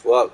Fuck.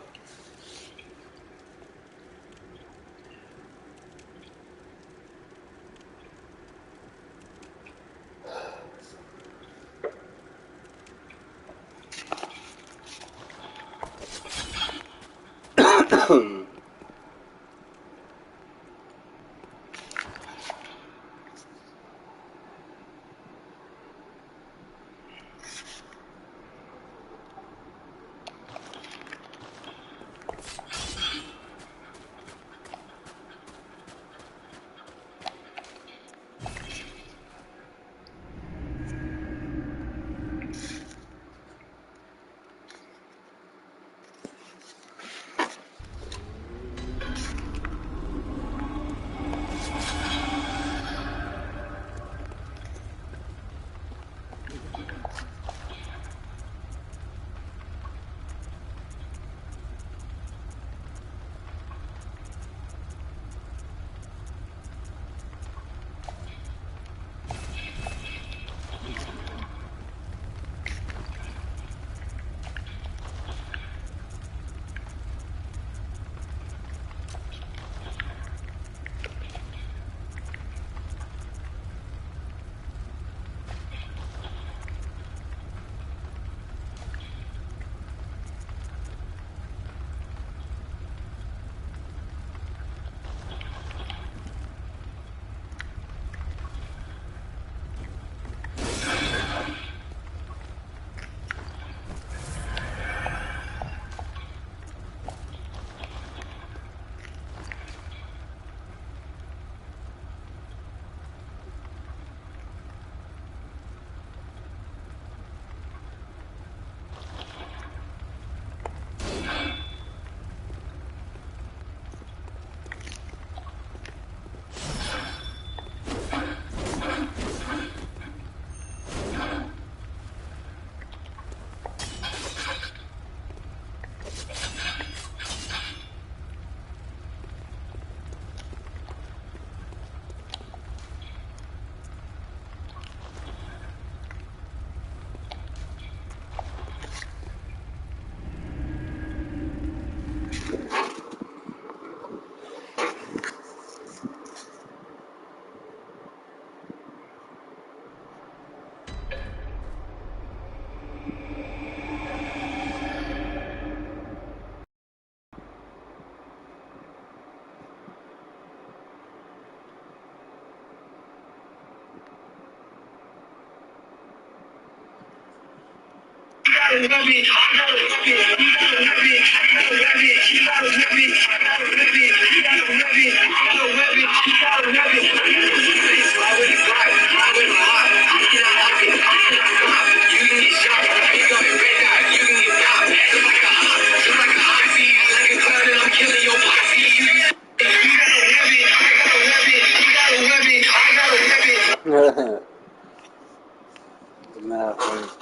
The math.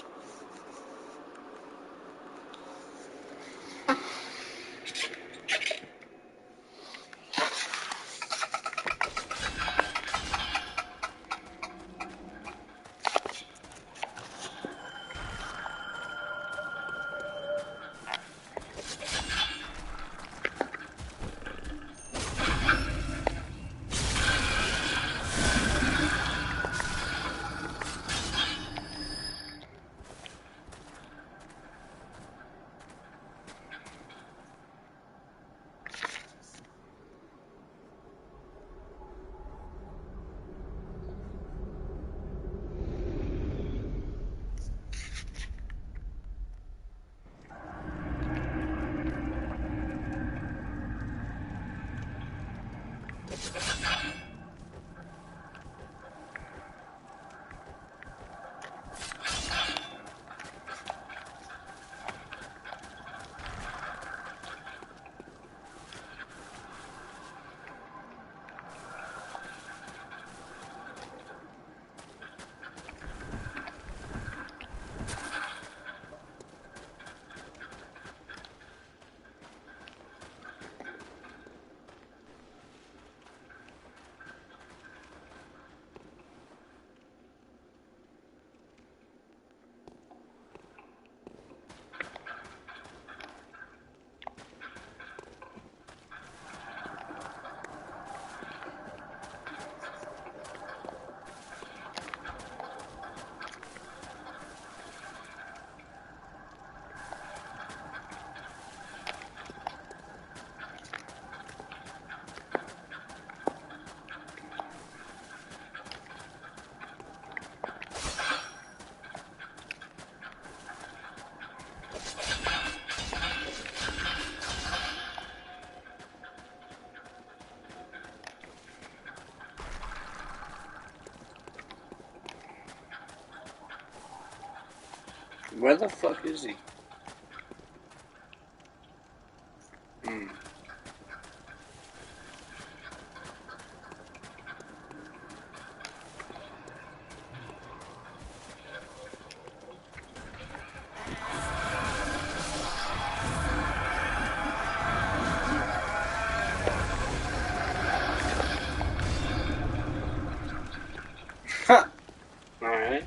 Where the fuck is he? Hmm. Alright.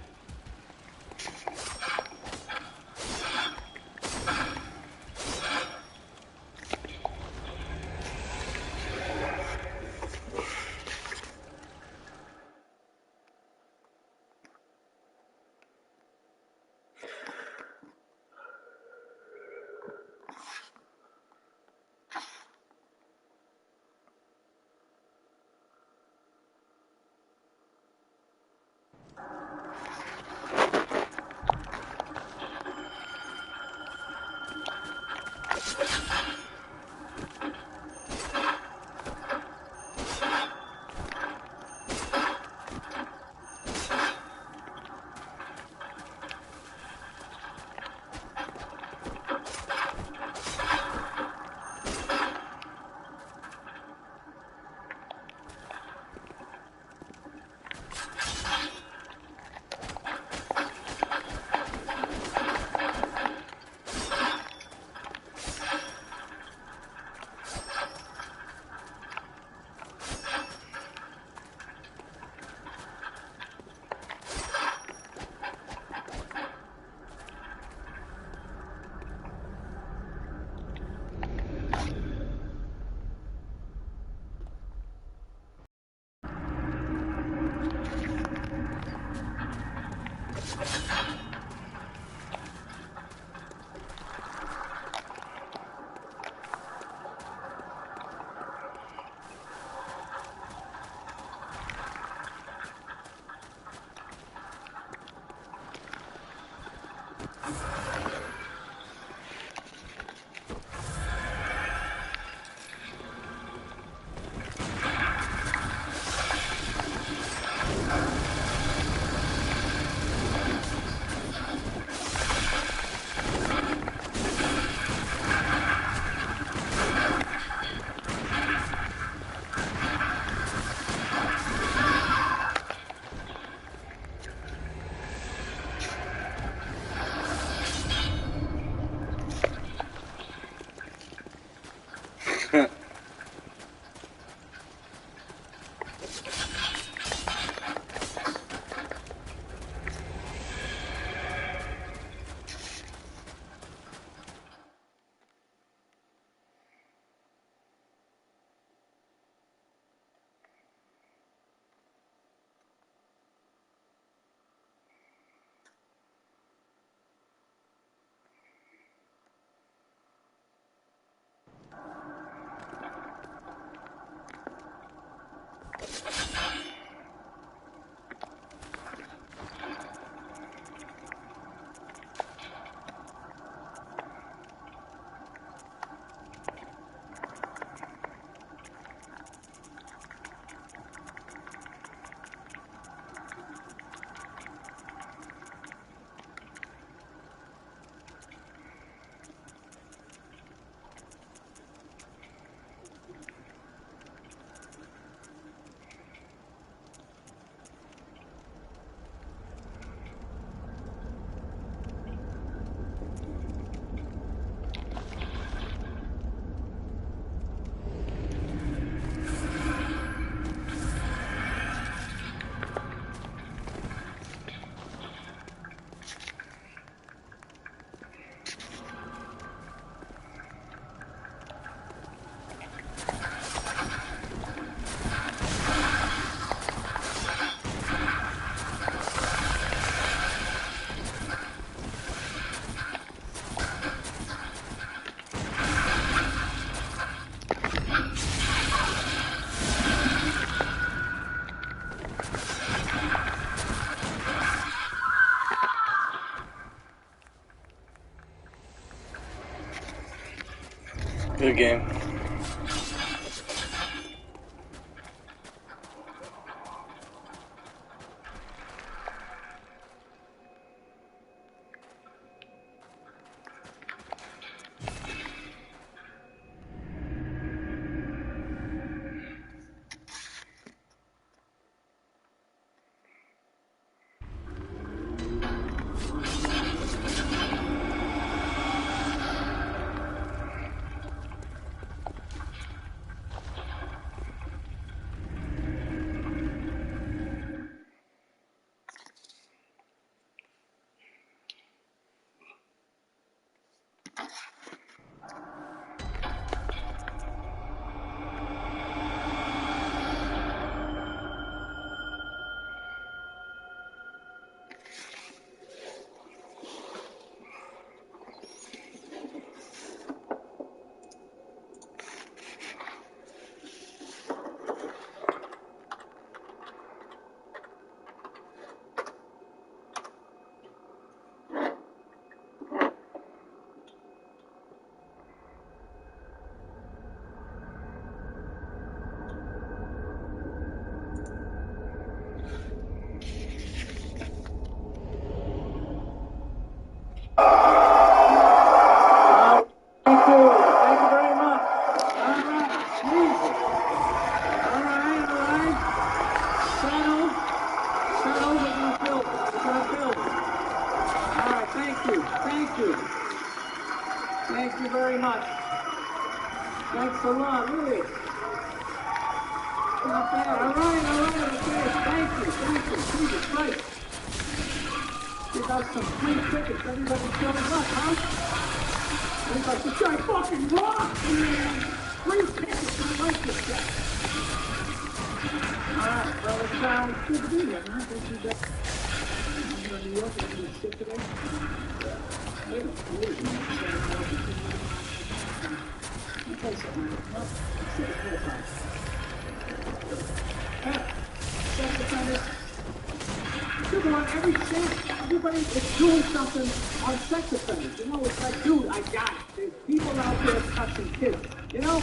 Good game. you. Thank you. Thank you very much. Thanks a lot. Really. Not bad. All right. Okay. Thank you. Jesus Christ. Give out some free tickets. Everybody showing up, huh? Everybody, this guy fucking rocks, man. Free tickets. I like this guy. All right. Well, it sounds good to be here, man. Thank you guys. I'm going to New York. I'm going to shit today. Wait a minute. Tell you something, man. Well, shit is real time. Sex offenders. People on every channel, everybody is doing something on sex offenders. You know, it's like, dude, I got it. There's people out there touching kids, you know?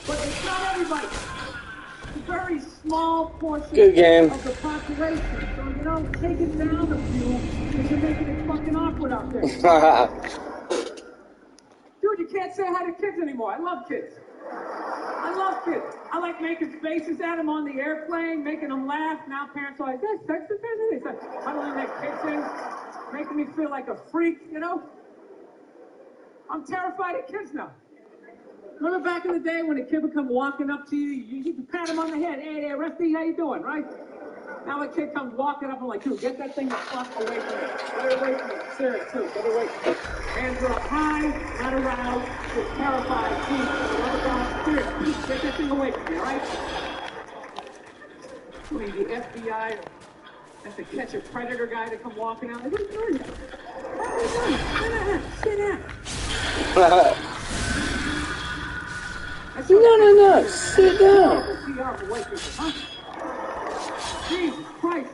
But it's not everybody. It's a very small portion Good game. of the population. So, you know, take it down a few because you're making it fucking awkward out there. Dude, you can't say hi to kids anymore. I love kids. I like making faces at them on the airplane, making them laugh. Now parents are like, that's sex offender. They start huddling their kids in, making me feel like a freak, you know? I'm terrified of kids now. Remember back in the day when a kid would come walking up to you, you could pat him on the head. Hey there, Rusty, how you doing, right? Now a kid comes walking up, I'm like, dude, get that thing the fuck away from me. Get it away from me. Serious, too. Get it away from me. Hands are up high, not around. Just terrified. Please, serious. Get that thing away from me, all right? I mean, the FBI has to catch a predator guy to come walking out. Like, what are you doing? What are you doing? Sit down. No. Sit down. Jesus Christ.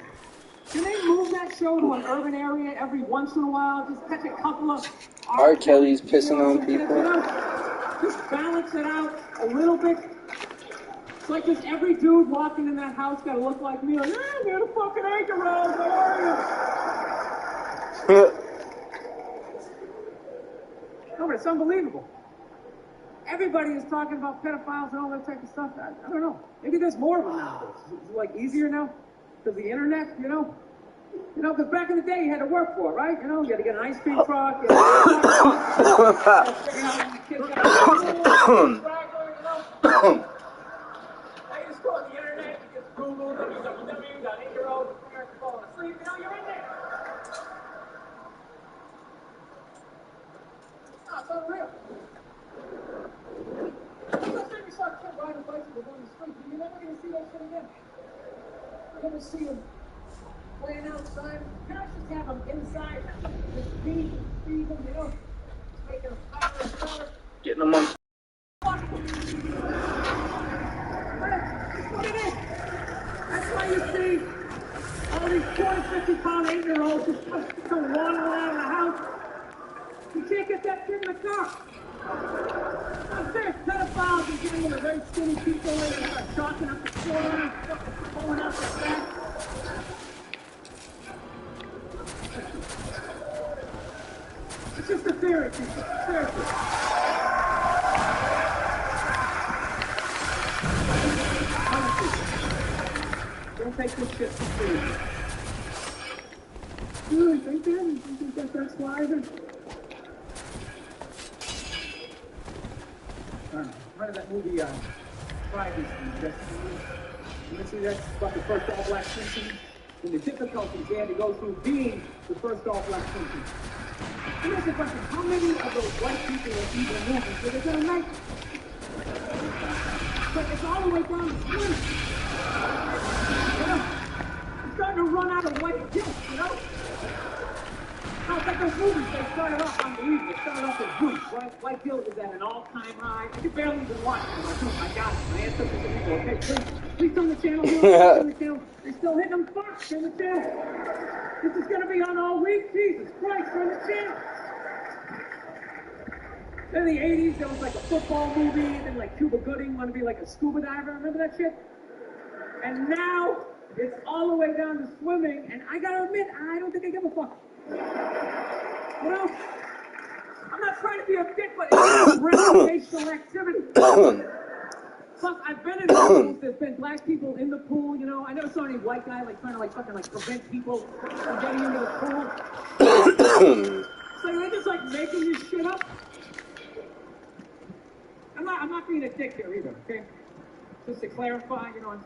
Can they move that show to an urban area every once in a while? Just catch a couple of R. Kelly's pissing on people. You know? Just balance it out a little bit. It's like just every dude walking in that house got to look like me. Like, they're the fucking anchor round. How are you? No, but it's unbelievable. Everybody is talking about pedophiles and all that type of stuff. I don't know. Maybe there's more of them nowadays. Is it like easier now? Because the internet, you know? You know, because back in the day you had to work for it, right? You know, you had to get an ice cream truck. You had to figure out when the kids got I just go on the internet, you just Google www.8-year-old parents falling asleep. You know, you're in there. No, it's unreal. Let's say you saw a kid riding a bicycle down the street, you're never going to see that shit again. You're going to see him playing outside. Parents just have them inside, just feed them, you know, making them higher and better. Getting them on. That's what it is. That's why you see all these 40, 50-pound 8-year-olds just come wandering out of the house. You can't get that kid in the car. I'm serious, pedophiles are getting with very skinny people and they start chalking up the corner, pulling out the back. It's just a theory, people. Seriously. Don't take this shit too seriously. You think that? You think that's why either? Remember that movie, Fridays from Destiny? You see that's about the first all-black Simpson? And the difficulties they had to go through being the first all-black Simpson. And that's the question, how many of those white people are even movies where they're going to make it? But it's all the way down to swim. You know? It's starting to run out of white guilt, you know? No, it's like those movies, they started off unbelievable. They started off as Goose, right? White guilt is at an all-time high. I could barely even watch it. I'm like, oh, I got it. My ancestors are people. Okay, please turn the channel. Turn the channel. They're still hitting them first. Turn the channel. This is going to be on all week. Jesus Christ, turn the channel. In the 80s, there was like a football movie, and like Cuba Gooding wanted to be like a scuba diver. Remember that shit? And now, it's all the way down to swimming, and I gotta admit, I don't think I give a fuck. You know, I'm not trying to be a dick, but it's a recreational activity. Plus, I've been in pools, there's been black people in the pool, you know. I never saw any white guy like trying to like fucking like prevent people from getting into the pool. So they're just like making this shit up. I'm not being a dick here either, okay? Just to clarify, you know, I'm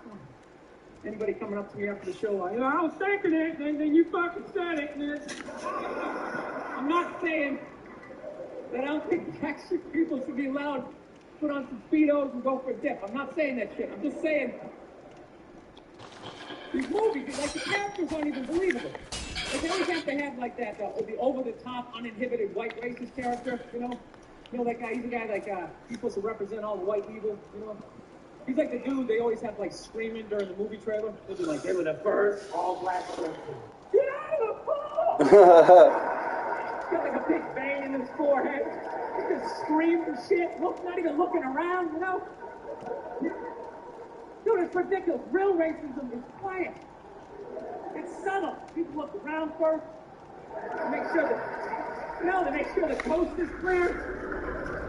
anybody coming up to me after the show, like, I was thinking it, and then you fucking said it, and I'm not saying that I don't think backstreet people should be allowed to put on some Speedos and go for a dip. I'm not saying that shit. I'm just saying these movies, like the characters aren't even believable. Like they always have to have like that, the over-the-top, uninhibited white racist character, you know? You know that guy, he's a guy like, he's supposed to represent all the white evil, you know? He's like the dude they always have like screaming during the movie trailer. They'll be like, they were the first all-black person. Get out of the ball! He's got like a big vein in his forehead. He just screams and shit, not even looking around, you know? Dude, it's ridiculous. Real racism is quiet. It's subtle. People look around first. They make sure that, they make sure the coast is clear.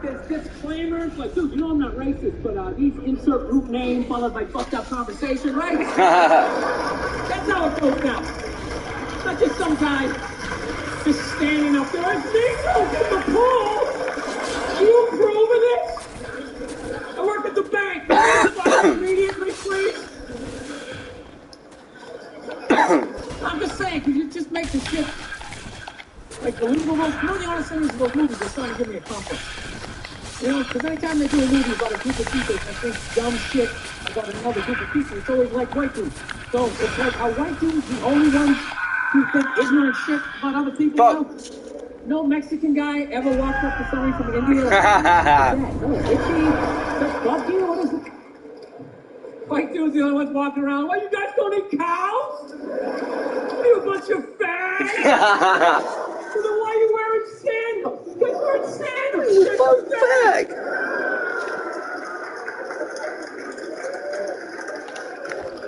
There's disclaimers, like, dude, you know I'm not racist, but these insert group name followed by fucked up conversation, right? That's how it goes down. It's not just some guy just standing up there, it's Negroes in the pool! You approve of this? I work at the bank. Immediately, please. I'm just saying, could you just make this shit like believable? You know the honest thing is those movies are trying to give me a compliment. You know, because anytime they do a movie about a group of people that think dumb shit about another group of people, it's always like white dudes. So it's like, are white dudes the only ones who think ignorant shit about other people? Fuck. No Mexican guy ever walked up to somebody from India like, no, itchy, just fuck you, what is it? White dudes the only ones walking around, well, you guys don't eat cows? What are you, a bunch of fags? So then why are you wearing sandals? You guys wearing sandals? You fuck fag.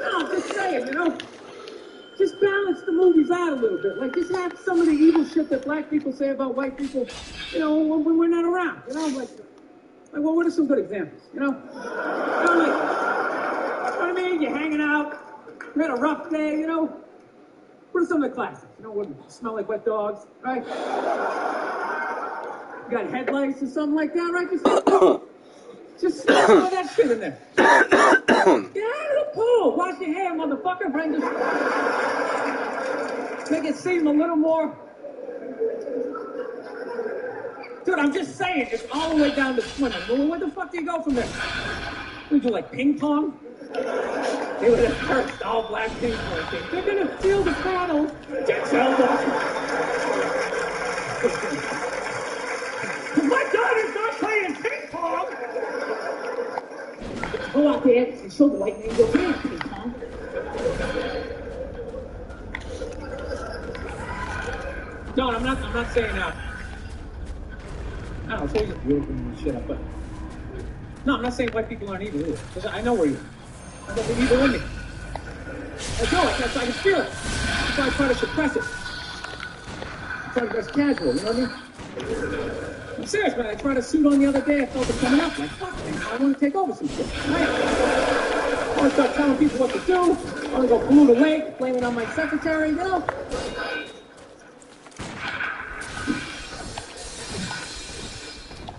No, I'm just saying, you know, just balance the movies out a little bit. Like, just have some of the evil shit that black people say about white people, you know, when we're not around. You know, like well, what are some good examples? You know, like, you know what I mean? You're hanging out, you had a rough day, you know. What are some of the classics? You know, what smell like wet dogs, right? You got headlights or something like that, right? Just throw that shit in there. Get out of the pool. Wash your hair, motherfucker. Bring this. Make it seem a little more. Dude, I'm just saying, it's all the way down to swimming. Well, where the fuck do you go from there? We do like ping pong? They were the first all-black ping pong team. They're gonna steal the paddle. Denzel my daughter's not playing ping pong. Go out there and show the white man go play ping pong. No, I'm not saying that. I don't know, it's always just weird when you shit up, but no, I'm not saying white people aren't evil either. Because I know we're evil. I got the evil in me. I know it. I can feel it. That's why I try to suppress it. I try to dress casual, you know what I mean? I'm serious, man. I tried a suit on the other day. I felt it coming up. Like, fuck, man. I want to take over some shit. Right? I want to start telling people what to do. I want to go blue the lake, blame it on my secretary, you know?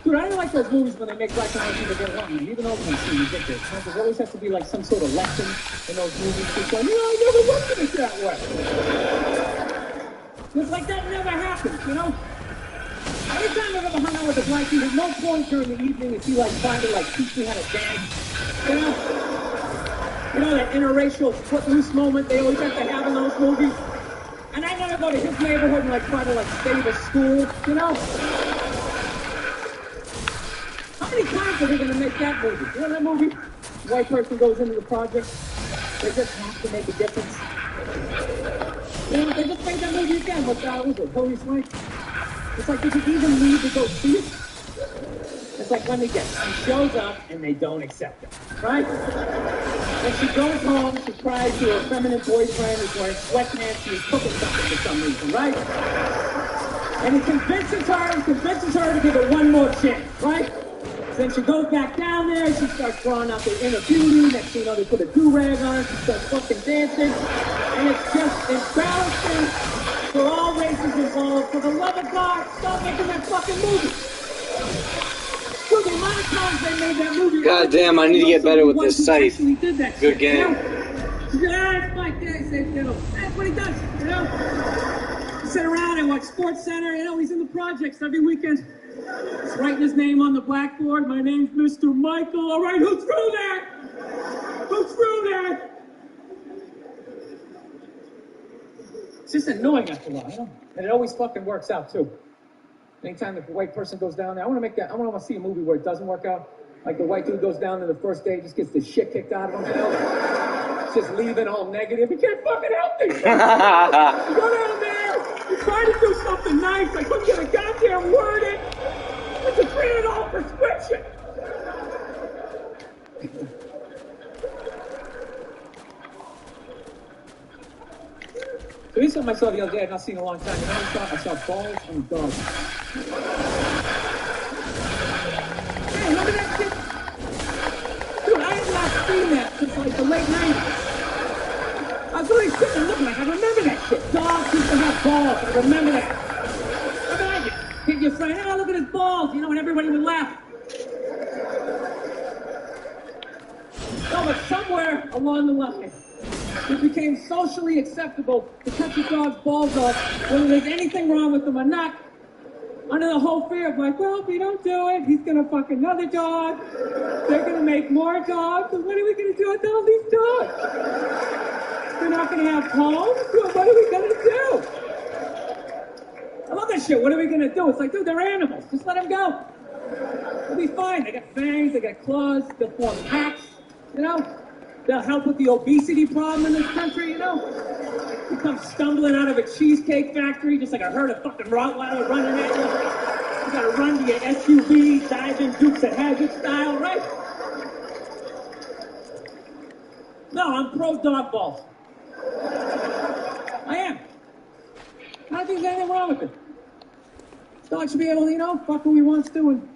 Dude, I don't like those movies when they make black and white people get along. Even though they seem ridiculous. There always has to be like some sort of lesson in those movies. It's like, I never looked at it that way. It's like that never happens, you know? Every time I've ever hung out with a black dude, at no point during the evening is he like trying to like teach me how to dance. You know that interracial footloose moment they always have to have in those movies? And I never go to his neighborhood and like try to like save a school, you know? How many times are they going to make that movie? You know that movie? White person goes into the project. They just have to make a difference. You know, they just made that movie again. What was it? Hilary Swank? It's like, did you even need to go see it? It's like, let me guess. She shows up and they don't accept her. Right? When she goes home, she cries to her feminine boyfriend who's wearing sweatpants. She's cooking something for some reason, right? And he convinces her to give it one more chance, right? Then she goes back down there, she starts drawing out the inner beauty. Next thing you know, they put a do-rag on her, she starts fucking dancing. And it's just embarrassing for all races involved. for the love of God, stop making that fucking movie. Dude, the amount of times they made that movie. God damn, I need to get better with this scythe. Good game. You know? That's Mike Day says, you know, that's what he does, you know? He sit around and watch Sports Center, you know, he's in the projects every weekend. He's writing his name on the blackboard. My name's Mr. Michael. All right, who threw that? Who threw that? It's just annoying after a while, you know? And it always fucking works out, too. Anytime the white person goes down there, I want to see a movie where it doesn't work out. Like the white dude goes down there the first day, just gets the shit kicked out of him, you know? Just leaving all negative. He can't fucking help me. Go down there. You try to do something nice. I couldn't get a goddamn word in. It's a $300 prescription. So here's something I saw the other day I've not seen in a long time. You know what I saw balls on dogs. Hey, remember that shit? Dude, I have not seen that since like the late 90s. I was really sitting and looking like, I remember that shit. Dogs used to have balls. I remember that. Remember that? Hit your friend, oh, look at his balls, you know, and everybody would laugh. No, but somewhere along the line, it became socially acceptable to cut your dog's balls off, whether there's anything wrong with them or not, under the whole fear of like, well, if we don't do it, he's gonna fuck another dog, they're gonna make more dogs, and what are we gonna do with all these dogs? They're not gonna have homes, so what are we gonna do? I love that shit, what are we gonna do? It's like, dude, they're animals, just let them go. They'll be fine, they got fangs, they got claws, they'll form packs, you know? They'll help with the obesity problem in this country, you know? You come stumbling out of a cheesecake factory just like a herd of fucking Rottweiler running at you. You gotta run to your SUV, dive in Dukes of Hazzard style, right? No, I'm pro dog balls. I am. I don't think there's anything wrong with it. Dog should be able to, you know, fuck who he wants to, and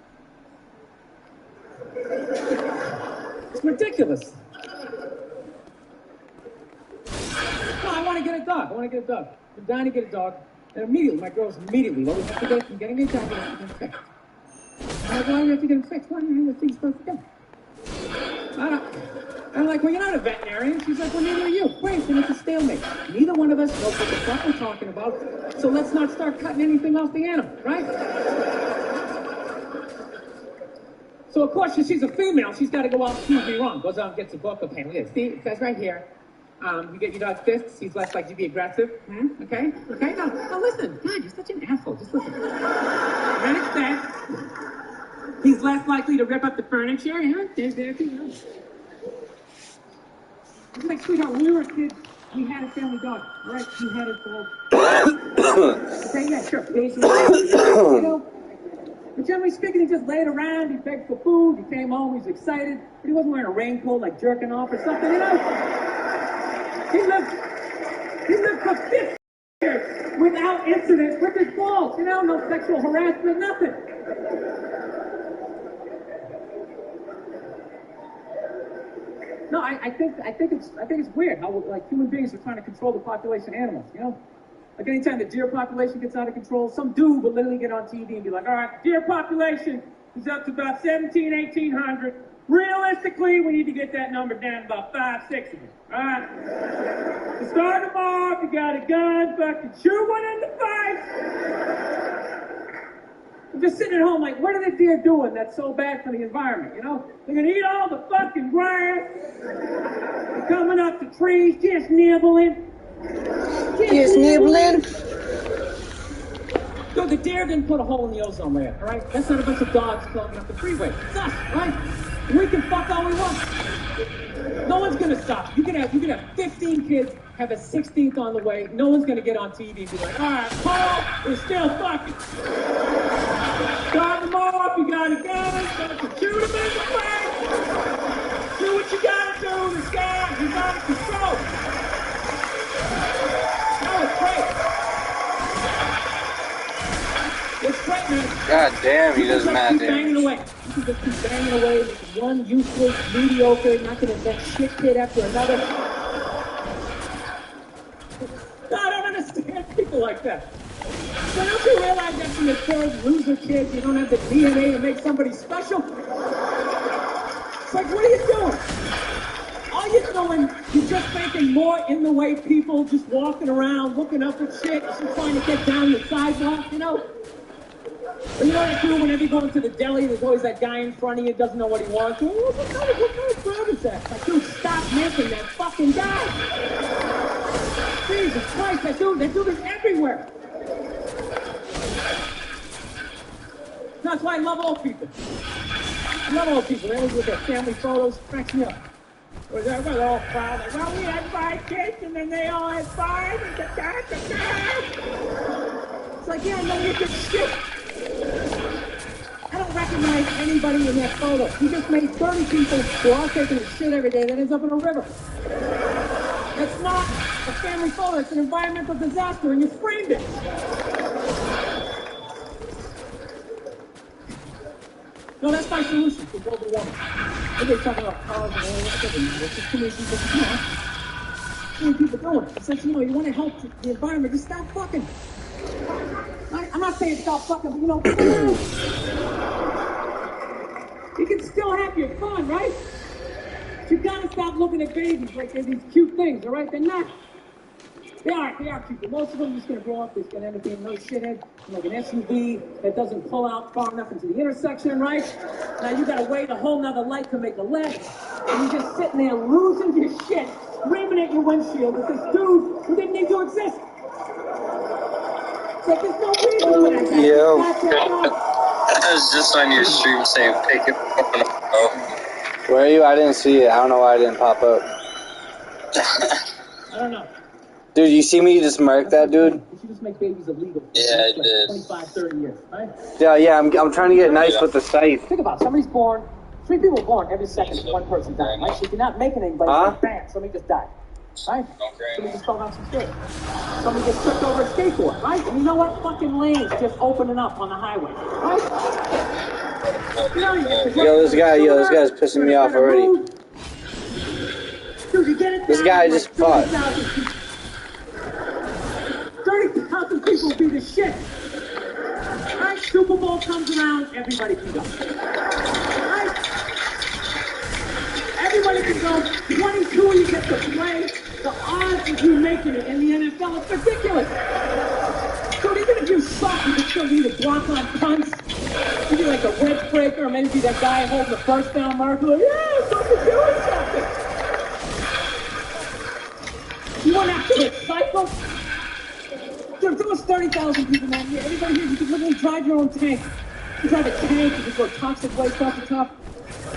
it's ridiculous. No, I want to get a dog. I'm dying to get a dog. And immediately, my girls immediately, well, we have to get it from getting a dog, we have to get it fixed. I'm like, why do we have to get it fixed? Why do you have the things supposed to go? I'm like, well, you're not a veterinarian. She's like, well, neither are you. Great, then it's a stalemate. Neither one of us knows what the fuck we're talking about, so let's not start cutting anything off the animal, right? So, of course, if she's a female, she's got to go out and prove me wrong. Goes out and gets a book of pain. See, it says right here, you get your dog fists, he's less likely to be aggressive. Okay? Okay? No, listen. God, you're such an asshole. Just listen. Then it says, he's less likely to rip up the furniture. Yeah, there's everything else. It's like, sweetheart, when we were kids, we had a family dog, right? We had it for... Okay, yeah, sure. You know, but generally speaking, he just laid around, he begged for food, he came home, he was excited, but he wasn't wearing a raincoat like jerking off or something, you know? He lived for 50 years without incident with his balls, you know? No sexual harassment, nothing. No, I think it's weird how like human beings are trying to control the population of animals, you know? Like anytime the deer population gets out of control, some dude will literally get on TV and be like, all right, deer population is up to about 1,800. Realistically, we need to get that number down to about 5, 6 of them. All right? To start them off, you got a gun, fucking shoot one in the face. I'm just sitting at home like, what are the deer doing that's so bad for the environment, you know? They're gonna eat all the fucking grass. They're coming up the trees, just nibbling. Just nibbling. Dude, the deer didn't put a hole in the ozone layer, all right? That's not a bunch of dogs clogging up the freeway. It's us, right? We can fuck all we want. No one's gonna stop. You can have 15 kids, have a 16th on the way. No one's gonna get on TV and be like, all right, Paul, we're still fucking. Start them off, you got a gun, fucking shoot them in the face. Do what you gotta do, this guy, he's out of control. No, it's great. It's great, man. God damn, he does mad damage. You can just keep banging away, making one useless, mediocre, not gonna invent shit kid after another. No, I don't understand people like that. So don't you realize that's in the third loser kid? You don't have the DNA to make somebody special? It's like, what are you doing? All you're doing, you're just making more in the way people just walking around, looking up at shit, just trying to get down the sidewalk, you know? But you know what I do whenever you go into the deli, there's always that guy in front of you, doesn't know what he wants. Oh, what kind of crowd is that? Like, dude, stop making that fucking guy. Jesus Christ, that dude is everywhere. That's why I love old people. I love old people. They always with their family photos. Cracks me up. They're all proud. Like, well, we had 5 kids, and then they all had 5. It's like, yeah, no, you did shit. I don't recognize anybody in that photo. You just made 30 people who are all taking a shit every day that ends up in a river. It's not a family photo. It's an environmental disaster, and you framed it. No, that's my solution to global warming. Everybody's talking about cars and all that stuff, and there's just too many people, too many people doing it. It's like, you know, you want to help the environment, just stop fucking. I'm not saying stop fucking, but, you know, you can still have your fun, right? You gotta stop looking at babies like they're these cute things, all right? They're not. They are cute, but most of them are just gonna grow up, they're gonna end up being another shithead, like an SUV that doesn't pull out far enough into the intersection, right? Now you gotta wait a whole nother light to make a left, and you're just sitting there losing your shit, screaming at your windshield with this dude who didn't need to exist. It's like, there's no reason for that guy. Yo. I was just on your stream saying pick it up. Where are you? I didn't see it. I don't know why I didn't pop up. I don't know. Dude, you see me just murk that dude? You should just make babies illegal. Yeah, I did. 25, 30 years, right? Yeah, I'm trying to get nice with the scythe. Think about it. Somebody's born, 3 people born every second, one person dies, right? So if you're not making anybody, bam, somebody just died. Right? Somebody just fell down some stairs. Somebody gets tripped over a skateboard, right? And you know what? Fucking lanes just opening up on the highway, right? This guy's pissing me off already. Dude, you get it. This guy just fought. 30,000 people be the shit. Right? Super Bowl comes around, everybody can go. Right? Everybody can go. 22 you get to play. The odds of you making it in the NFL, it's ridiculous. Dude, even if you suck, you can still be the block on punts. You be like a wedge breaker, or maybe be that guy holding the first down marker. Like, yeah, fucking doing something. You want to actually cycle? Dude, there was 30,000 people, man. Yeah, everybody here, you can literally drive your own tank. You drive a tank, you can throw toxic waste off the top.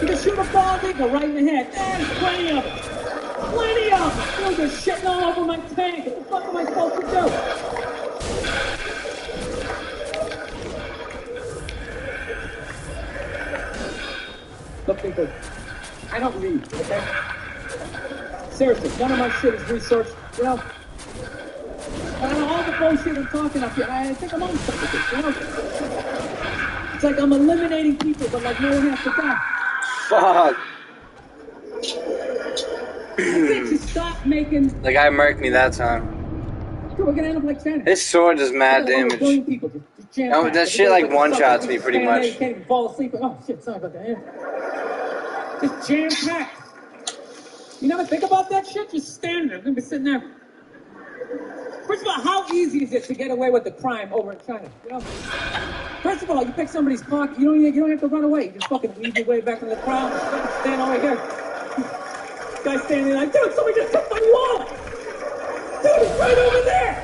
You can shoot a bald eagle right in the head. There's plenty of it. Plenty of it. Dude, they're shitting all over my tank. What the fuck am I supposed to do? Look, people, I don't read, okay? Seriously, none of my shit is researched, you know? I don't know all the bullshit I'm talking up here. I think I'm on something, you know? It's like I'm eliminating people, but like no one has to die. Fuck. I think you stop making... The guy murked me that time. Dude, we're gonna end up like Santa. His sword does mad damage. No, that shit like one-shots me pretty much. You can't even fall asleep. Oh shit, sorry about that. Yeah. Just jam-packed. You never think about that shit? Just stand there. I'm gonna be sitting there. First of all, how easy is it to get away with the crime over in China? You know? First of all, you pick somebody's pocket, you don't have to run away. You just fucking weave your way back in the crowd. Just stand over here. Guy standing there like, dude, somebody just took my wallet. Dude, it's right over there.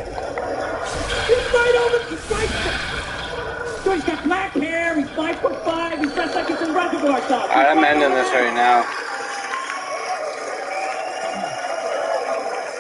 He's right over. He's right. Dude, he's got black hair. He's 5'5". He's dressed like he's in Reservoir Dogs. Alright, I'm ending this right now.